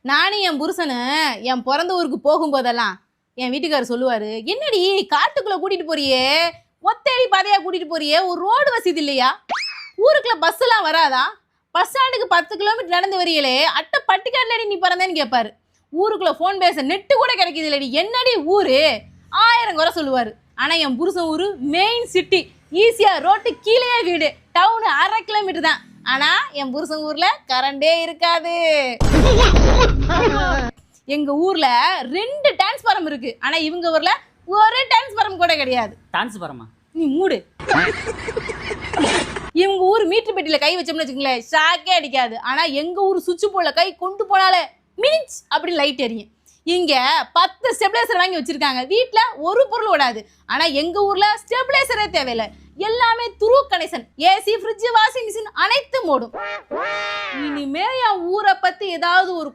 நானும் என் புருஷனு என் பிறந்த ஊருக்கு போகும்போதெல்லாம் என் வீட்டுக்காரர் சொல்லுவாரு, என்னடி காட்டுக்குள்ள கூட்டிட்டு போறியே, ஒத்தேடி பாதையா கூட்டிட்டு போறியே, ஒரு ரோடு வசதி இல்லையா, ஊருக்குள்ள பஸ் எல்லாம் வராதா, பஸ் ஸ்டாண்டுக்கு 10 கிலோமீட்டர் நடந்து வரையிலே அட்டை பட்டிக்காட்டுலடி நீ பிறந்தேன்னு கேட்பாரு. ஊருக்குள்ள போன் பேச நெட்டு கூட கிடைக்குது இல்லடி, என்னடி ஊரு 1000 குறை சொல்லுவாரு. ஆனா என் புருஷன் ஊரு மெயின் சிட்டி, ஈஸியா ரோட்டு கீழே வீடு, டவுனு 1/2 கிலோமீட்டர் தான். ஆனா என் புருஷன் ஊர்ல கரண்டே இருக்காது. எங்க ஊர்ல 2 டிரான்ஸ்ஃபார்ம் இருக்கு, ஆனா இவங்க ஊர்ல ஒரு டிரான்ஸ்ஃபார்ம் கூட கிடையாது. டிரான்ஸ்ஃபார்மா? நீ மூடு. இவங்க ஊர் மீட்டர் பெட்டியில கை வச்சோம்னு வச்சுக்கங்களேன், ஷாக்கே அடிக்காது. ஆனா எங்க ஊர் சுவிட்ச் போர்டுல கை கொண்டு போனாலே மினிச் அப்படி லைட் எரியும். இங்க 10 ஸ்டெபிலைசர் வாங்கி வச்சிருக்காங்க, வீட்டுல ஒரு பொருள் ஓடாது. ஆனா எங்க ஊர்ல ஸ்டெபிலைசரே தேவையில்லை, எல்லாமே through connection, AC, fridge, washing machine அனைத்தும் ஓடும். இனிமே என் ஊரை பத்தி ஏதாவது ஒரு